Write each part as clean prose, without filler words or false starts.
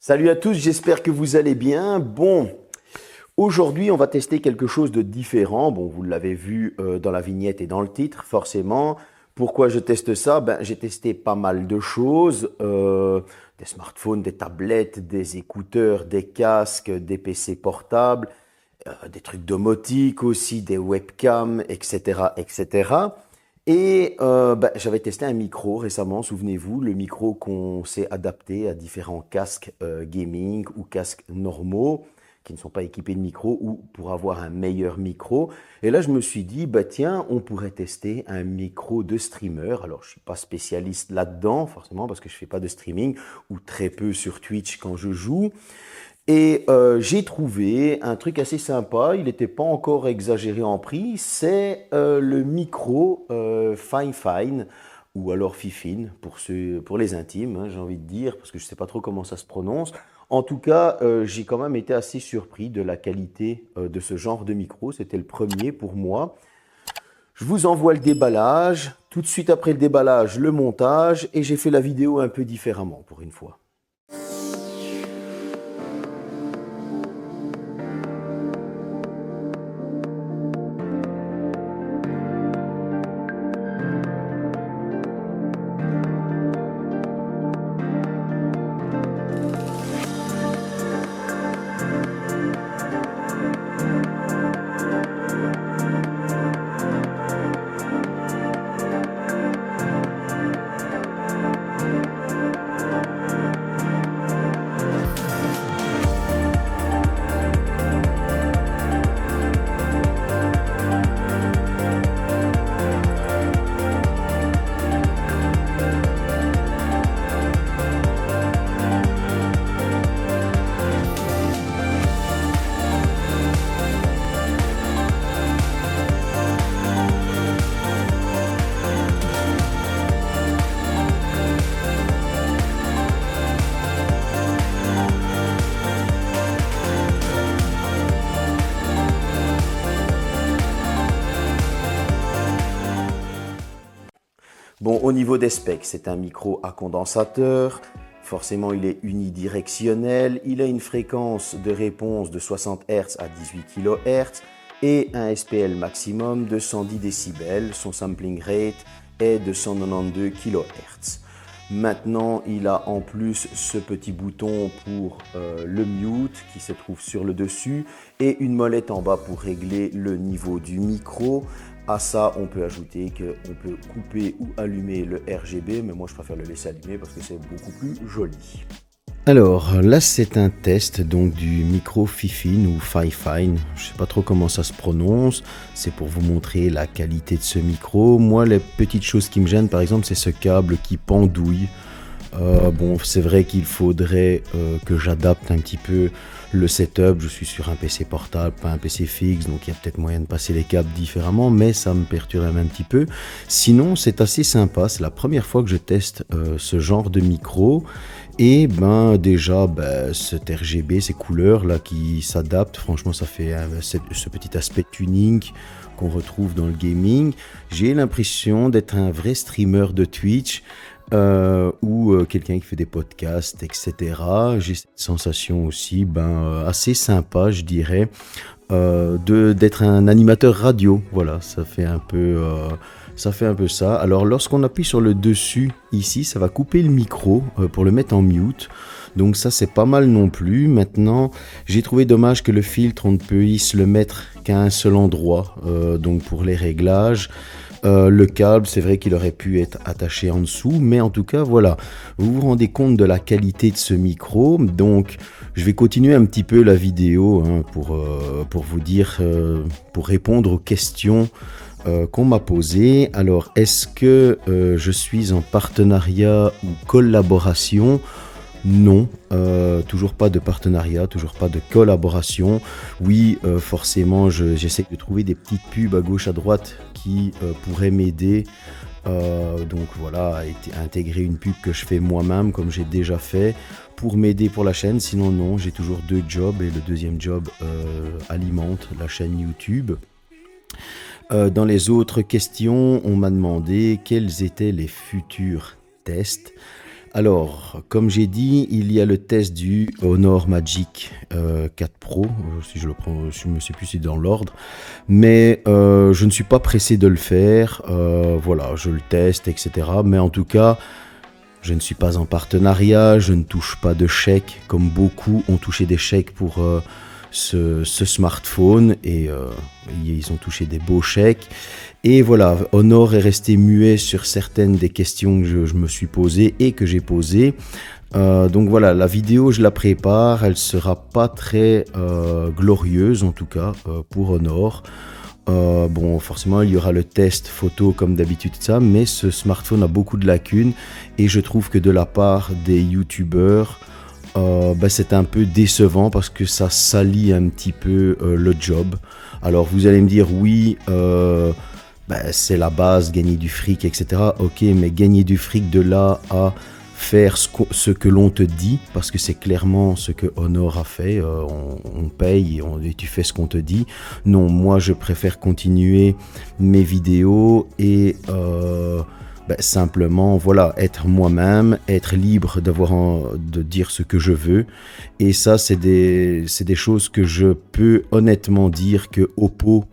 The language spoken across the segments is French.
Salut à tous, j'espère que vous allez bien. Bon, aujourd'hui on va tester quelque chose de différent. Bon, vous l'avez vu dans la vignette et dans le titre, forcément. Pourquoi je teste ça? J'ai testé pas mal de choses. Des smartphones, des tablettes, des écouteurs, des casques, des PC portables, des trucs domotiques aussi, des webcams, etc., etc. J'avais testé un micro récemment, souvenez-vous, le micro qu'on s'est adapté à différents casques gaming ou casques normaux qui ne sont pas équipés de micro ou pour avoir un meilleur micro. Et là, je me suis dit, tiens, on pourrait tester un micro de streamer. Alors, je suis pas spécialiste là-dedans, forcément, parce que je fais pas de streaming ou très peu sur Twitch quand je joue. J'ai trouvé un truc assez sympa, il n'était pas encore exagéré en prix, c'est le micro Fine ou alors Fifine pour les intimes, hein, j'ai envie de dire, parce que je ne sais pas trop comment ça se prononce. En tout cas, j'ai quand même été assez surpris de la qualité de ce genre de micro, c'était le premier pour moi. Je vous envoie le déballage, tout de suite après le déballage, le montage, et j'ai fait la vidéo un peu différemment pour une fois. Bon, au niveau des specs, c'est un micro à condensateur. Forcément, il est unidirectionnel. Il a une fréquence de réponse de 60 Hz à 18 kHz et un SPL maximum de 110 décibels. Son sampling rate est de 192 kHz. Maintenant, il a en plus ce petit bouton pour le mute qui se trouve sur le dessus et une molette en bas pour régler le niveau du micro. À ça, on peut ajouter qu'on peut couper ou allumer le RGB, mais moi je préfère le laisser allumer parce que c'est beaucoup plus joli. Alors là, c'est un test donc du micro Fifine ou Fifine. Je ne sais pas trop comment ça se prononce. C'est pour vous montrer la qualité de ce micro. Moi, les petites choses qui me gênent, par exemple, c'est ce câble qui pendouille. Bon, c'est vrai qu'il faudrait que j'adapte un petit peu le setup. Je suis sur un PC portable, pas un PC fixe, donc il y a peut-être moyen de passer les câbles différemment, mais ça me perturbe un petit peu. Sinon, c'est assez sympa. C'est la première fois que je teste ce genre de micro. Et déjà, cet RGB, ces couleurs là qui s'adaptent, franchement, ça fait ce petit aspect tuning qu'on retrouve dans le gaming. J'ai l'impression d'être un vrai streamer de Twitch. Ou quelqu'un qui fait des podcasts, etc. J'ai cette sensation aussi assez sympa, je dirais, d'être un animateur radio. Voilà, ça fait un peu ça. Alors lorsqu'on appuie sur le dessus ici, ça va couper le micro pour le mettre en mute. Donc ça, c'est pas mal non plus. Maintenant, j'ai trouvé dommage que le filtre, on ne puisse le mettre qu'à un seul endroit. Donc pour les réglages, le câble, c'est vrai qu'il aurait pu être attaché en dessous, mais en tout cas, voilà, vous vous rendez compte de la qualité de ce micro. Donc, je vais continuer un petit peu la vidéo pour vous dire, pour répondre aux questions qu'on m'a posées. Alors, est-ce que je suis en partenariat ou collaboration ? Non, toujours pas de partenariat, toujours pas de collaboration. Oui, forcément, j'essaie de trouver des petites pubs à gauche, à droite qui pourraient m'aider. Donc voilà, à intégrer une pub que je fais moi-même, comme j'ai déjà fait, pour m'aider pour la chaîne. Sinon, non, j'ai toujours 2 jobs et le deuxième job alimente la chaîne YouTube. Dans les autres questions, on m'a demandé quels étaient les futurs tests. Alors, comme j'ai dit, il y a le test du Honor Magic 4 Pro, si je le prends, je ne sais plus si c'est dans l'ordre, mais je ne suis pas pressé de le faire, voilà, je le teste, etc. Mais en tout cas, je ne suis pas en partenariat, je ne touche pas de chèques, comme beaucoup ont touché des chèques pour ce smartphone, et ils ont touché des beaux chèques. Et voilà, Honor est resté muet sur certaines des questions que je me suis posées et que j'ai posées. Donc voilà, la vidéo, je la prépare, elle sera pas très glorieuse en tout cas pour Honor. Bon, forcément, il y aura le test photo comme d'habitude, ça, mais ce smartphone a beaucoup de lacunes et je trouve que de la part des youtubeurs, c'est un peu décevant parce que ça salit un petit peu le job. Alors vous allez me dire oui, c'est la base, gagner du fric, etc. Ok, mais gagner du fric de là à faire ce que l'on te dit, parce que c'est clairement ce que Honor a fait, on paye et tu fais ce qu'on te dit. Non, moi je préfère continuer mes vidéos et simplement voilà, être moi-même, être libre de dire ce que je veux. Et ça, c'est des choses que je peux honnêtement dire que Oppo,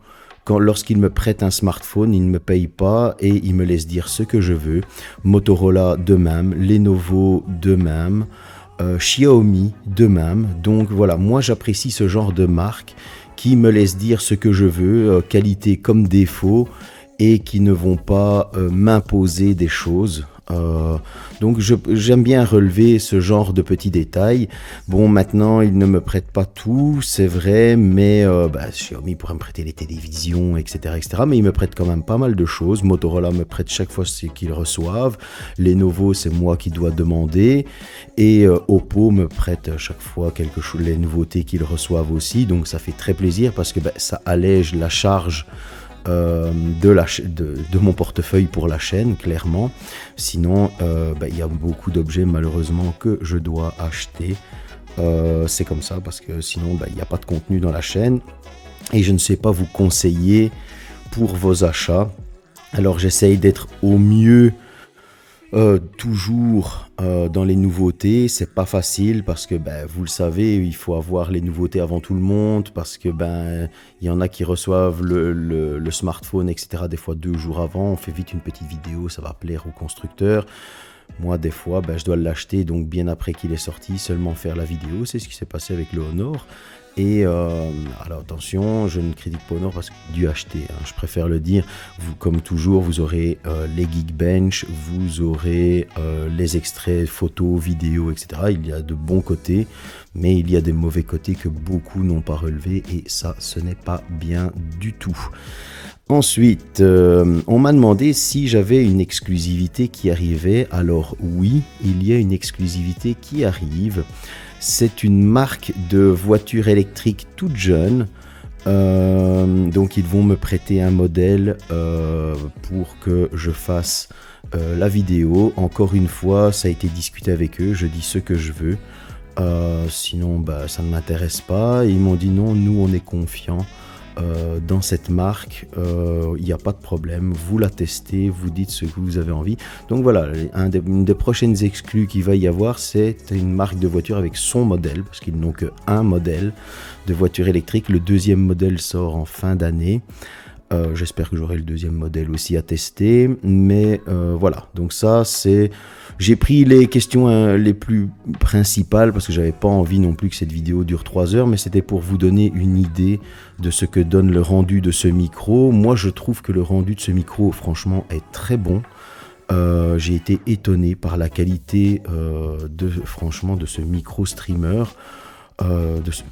lorsqu'il me prête un smartphone, il ne me paye pas et il me laisse dire ce que je veux. Motorola de même, Lenovo de même, Xiaomi de même. Donc voilà, moi j'apprécie ce genre de marque qui me laisse dire ce que je veux, qualité comme défaut, et qui ne vont pas m'imposer des choses. Donc j'aime bien relever ce genre de petits détails. Bon, maintenant ils ne me prêtent pas tout, c'est vrai, mais Xiaomi pourrait me prêter les télévisions, etc., etc. Mais ils me prêtent quand même pas mal de choses. Motorola me prête chaque fois ce qu'ils reçoivent. Lenovo, c'est moi qui dois demander. Et Oppo me prête chaque fois quelque chose, les nouveautés qu'ils reçoivent aussi. Donc ça fait très plaisir parce que ça allège la charge de mon portefeuille pour la chaîne, clairement. Sinon, il y a beaucoup d'objets malheureusement que je dois acheter. C'est comme ça parce que sinon, il n'y a pas de contenu dans la chaîne et je ne sais pas vous conseiller pour vos achats. Alors j'essaye d'être au mieux toujours dans les nouveautés. C'est pas facile parce que vous le savez, il faut avoir les nouveautés avant tout le monde, parce que il y en a qui reçoivent le smartphone, etc., des fois 2 jours avant. On fait vite une petite vidéo, ça va plaire au constructeur. Moi, des fois, je dois l'acheter donc bien après qu'il est sorti, seulement faire la vidéo. C'est ce qui s'est passé avec le Honor. Et alors attention, je ne critique pas Honor parce que dû acheter, je préfère le dire. Vous, comme toujours, vous aurez les Geekbench, vous aurez les extraits photos, vidéos, etc. Il y a de bons côtés, mais il y a des mauvais côtés que beaucoup n'ont pas relevés, et ça, ce n'est pas bien du tout. Ensuite, on m'a demandé si j'avais une exclusivité qui arrivait. Alors oui, il y a une exclusivité qui arrive. C'est une marque de voiture électrique toute jeune. Donc ils vont me prêter un modèle pour que je fasse la vidéo. Encore une fois, ça a été discuté avec eux, je dis ce que je veux. Sinon, ça ne m'intéresse pas. Ils m'ont dit non, nous on est confiants dans cette marque, il n'y a pas de problème, vous la testez, vous dites ce que vous avez envie. Donc voilà, une des prochaines exclus qu'il va y avoir, c'est une marque de voiture avec son modèle, parce qu'ils n'ont qu'un modèle de voiture électrique. Le deuxième modèle sort en fin d'année. J'espère que j'aurai le deuxième modèle aussi à tester, mais voilà, donc ça c'est... J'ai pris les questions les plus principales parce que j'avais pas envie non plus que cette vidéo dure 3 heures, mais c'était pour vous donner une idée de ce que donne le rendu de ce micro. Moi je trouve que le rendu de ce micro franchement est très bon. J'ai été étonné par la qualité franchement de ce micro streamer. De ce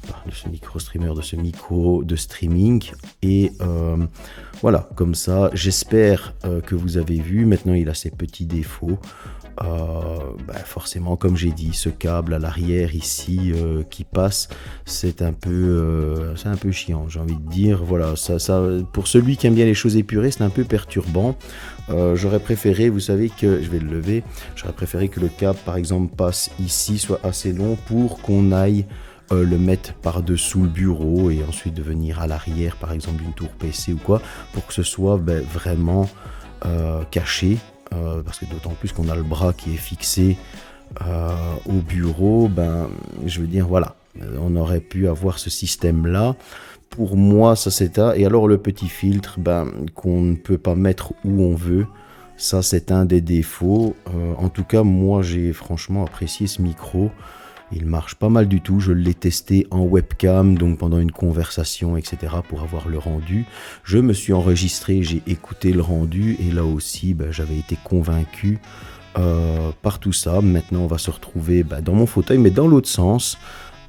micro de streaming, et voilà, comme ça j'espère que vous avez vu. Maintenant il a ses petits défauts, forcément comme j'ai dit, ce câble à l'arrière ici qui passe, c'est un peu chiant, j'ai envie de dire. Voilà, ça pour celui qui aime bien les choses épurées, c'est un peu perturbant. J'aurais préféré, vous savez que je vais le lever, j'aurais préféré que le câble par exemple passe ici, soit assez long pour qu'on aille le mettre par-dessous le bureau et ensuite de venir à l'arrière, par exemple d'une tour PC ou quoi, pour que ce soit vraiment caché, parce que d'autant plus qu'on a le bras qui est fixé au bureau, ben, je veux dire, voilà, on aurait pu avoir ce système-là. Pour moi, ça c'est un. Et alors le petit filtre, ben, qu'on ne peut pas mettre où on veut, ça c'est un des défauts. En tout cas, moi j'ai franchement apprécié ce micro. Il marche pas mal du tout. Je l'ai testé en webcam, donc pendant une conversation, etc. pour avoir le rendu. Je me suis enregistré, j'ai écouté le rendu et là aussi, ben, j'avais été convaincu par tout ça. Maintenant, on va se retrouver dans mon fauteuil, mais dans l'autre sens.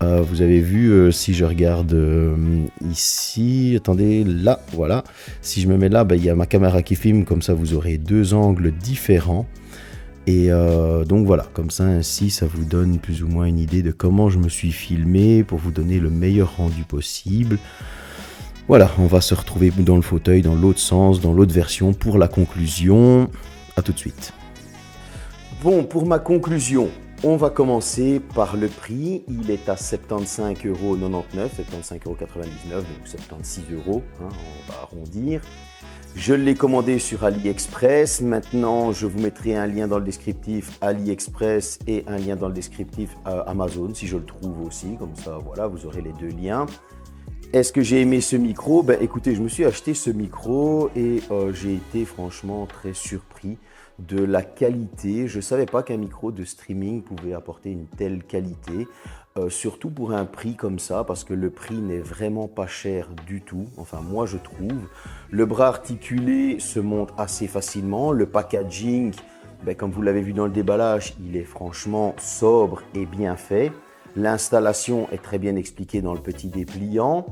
Vous avez vu, si je regarde ici, attendez, là, voilà. Si je me mets là, il y a ma caméra qui filme, comme ça vous aurez deux angles différents. Et donc voilà, comme ça, ainsi, ça vous donne plus ou moins une idée de comment je me suis filmé pour vous donner le meilleur rendu possible. Voilà, on va se retrouver dans le fauteuil, dans l'autre sens, dans l'autre version pour la conclusion. À tout de suite. Bon, pour ma conclusion, on va commencer par le prix. Il est à 75,99 €, 75,99 €, donc 76 €, hein, on va arrondir. Je l'ai commandé sur AliExpress. Maintenant, je vous mettrai un lien dans le descriptif AliExpress et un lien dans le descriptif Amazon, si je le trouve aussi. Comme ça, voilà, vous aurez les deux liens. Est-ce que j'ai aimé ce micro? Écoutez, je me suis acheté ce micro et j'ai été franchement très surpris de la qualité. Je ne savais pas qu'un micro de streaming pouvait apporter une telle qualité, surtout pour un prix comme ça, parce que le prix n'est vraiment pas cher du tout. Enfin, moi, je trouve. Le bras articulé se monte assez facilement. Le packaging, comme vous l'avez vu dans le déballage, il est franchement sobre et bien fait. L'installation est très bien expliquée dans le petit dépliant.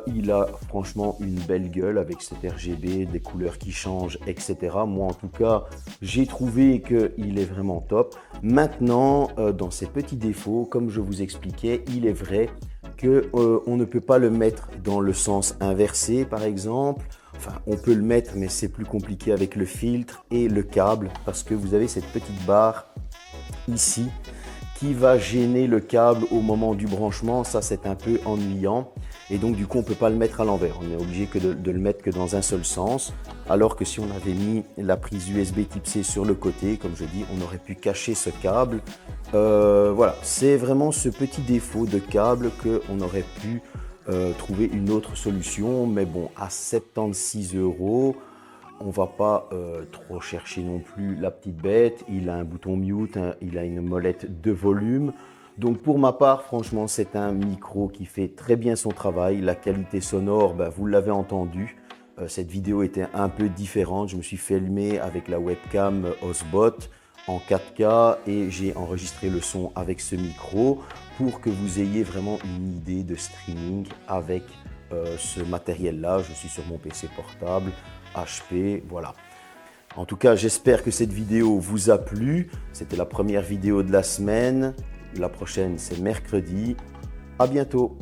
Il a franchement une belle gueule avec cet RGB, des couleurs qui changent, etc. Moi, en tout cas, j'ai trouvé qu'il est vraiment top. Maintenant, dans ses petits défauts, comme je vous expliquais, il est vrai qu'on ne peut pas le mettre dans le sens inversé, par exemple. Enfin, on peut le mettre, mais c'est plus compliqué avec le filtre et le câble, parce que vous avez cette petite barre ici qui va gêner le câble au moment du branchement. Ça, c'est un peu ennuyant. Et donc, du coup, on ne peut pas le mettre à l'envers. On est obligé de le mettre que dans un seul sens. Alors que si on avait mis la prise USB type C sur le côté, comme je dis, on aurait pu cacher ce câble. Voilà, c'est vraiment ce petit défaut de câble qu'on aurait pu trouver une autre solution. Mais bon, à 76 €, on ne va pas trop chercher non plus la petite bête. Il a un bouton mute, hein, il a une molette de volume. Donc pour ma part, franchement, c'est un micro qui fait très bien son travail. La qualité sonore, vous l'avez entendu. Cette vidéo était un peu différente. Je me suis filmé avec la webcam Osbot en 4K et j'ai enregistré le son avec ce micro pour que vous ayez vraiment une idée de streaming avec ce matériel-là. Je suis sur mon PC portable, HP, voilà. En tout cas, j'espère que cette vidéo vous a plu. C'était la première vidéo de la semaine. La prochaine, c'est mercredi. À bientôt.